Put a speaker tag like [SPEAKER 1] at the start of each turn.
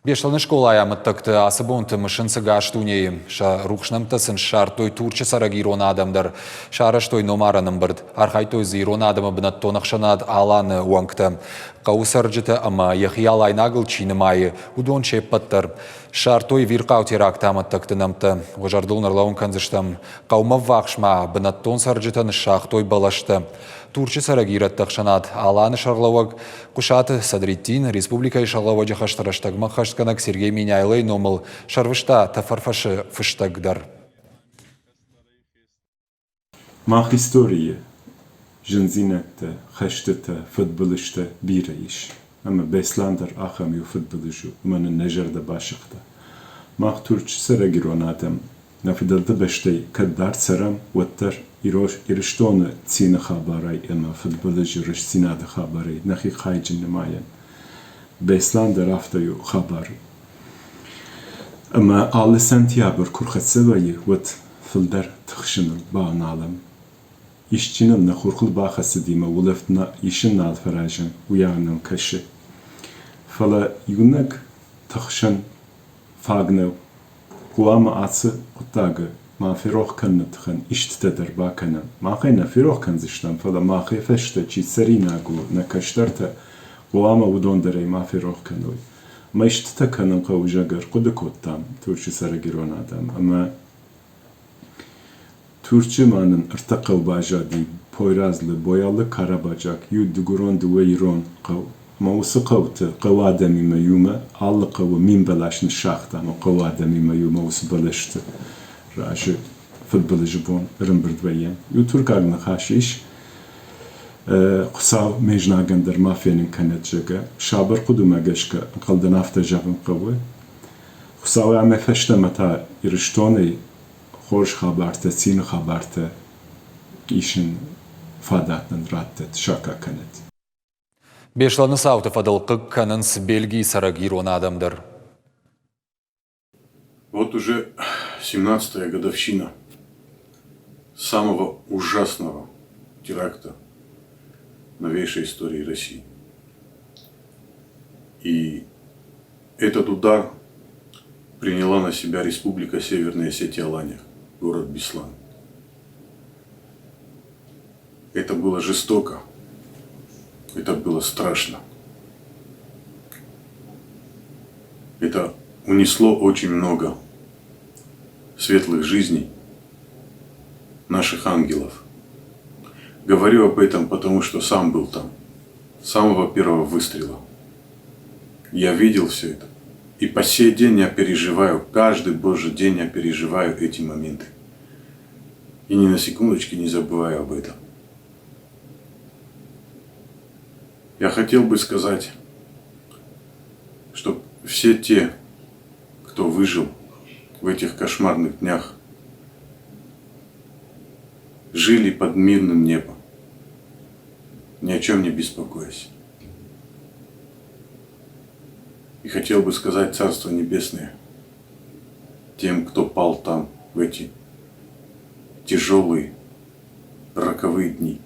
[SPEAKER 1] Бешланы школая мыттыкты асы бонты мышынсы гаштуней. Ша рухшнымтысын шартой турчы сарагирон адамдар. Шарыштой номараным бірд. Архайтой зирон адамы бінат тонықшынад аланы уаңкты. Қаусаржыты ама яхиял айнагыл чинымайы. Удон чеппаттыр. Шартой вирқау теракта мыттыкты нымты. Ожардыл нырлауын канзыштым. Қаума вақшма бінат тон саржытын шахтой балашты. Турчы сарагират тақшанат аланы шарлауаг. Кушаты Садритин, Республика Шарлауа Джахаштараштагма Хаштканак Сергей Миняйлай номал Шарвышта Тафарфаши Фыштагдар.
[SPEAKER 2] Мах истории жінзинекте, хештете, футболиште бирейш. Ama Beslander axamıyor futbolcu, umanı nejarda başıqta. Mach Turç saragironadem, nafidalda beştey kaddar saram, wattar iriştonu tsine xabaray ama futbolcu rişsinada xabaray, naxi xaycin nemayen. Beslander aftayu xabar. Ama 6 sentyabr kurxatsevayı, wat fildar tıxşınıl bağnalım. İşçinin naxurqul baxası dima, uleftna işin nal farajan, uyanım kaşı. Fala yunak tıxşın fagnev, kuama atsı kutagı, ma firoh kanıtxın, iştitedir bakanım. Ma xeyna firoh kanzıştan, fala ma xeyfeşte çi serina gu, nakaştarta, kuama udondarey ma firoh kanoy. Ma iştite kanım qavujagar, kudukottam, Turçu saragiron adam, ama Türkçemanın ırtaqav bajadi, Poyrazlı, Boyalı Karabacak, Yuduguron Duveyron qav. Mausu qavtı, qav adami mayuma, allı qavu min belaşını şaxtan, o qav adami mayuma usu belaştı. Rajı futbolcu bon, ırımbırdvayen. Yu Türk ağını xaşiş, Qusav mejnagandar mafyanın kanatjaga, Şabar quduma gaşka, qaldan afta javın qavu. Qusav ame feştemata iriştoney, خوش خبرته سین خبرته ایشن فاداتن راتت شاکا کند.
[SPEAKER 1] Бешланы сауты фадылқы канын Бельгии сарагирон адамдар.
[SPEAKER 3] Вот уже 17-я годовщина самого ужасного теракта в новейшей истории России. И этот удар приняла на себя Республика Северная Осетия-Алания, город Беслан. Это было жестоко, это было страшно. Это унесло очень много светлых жизней наших ангелов. Говорю об этом, потому что сам был там, с самого первого выстрела. Я видел все это. И по сей день я переживаю, каждый божий день я переживаю эти моменты. И ни на секундочку не забываю об этом. Я хотел бы сказать, что все те, кто выжил в этих кошмарных днях, жили под мирным небом, ни о чем не беспокоясь. И хотел бы сказать Царство Небесное тем, кто пал там в эти тяжелые, роковые дни.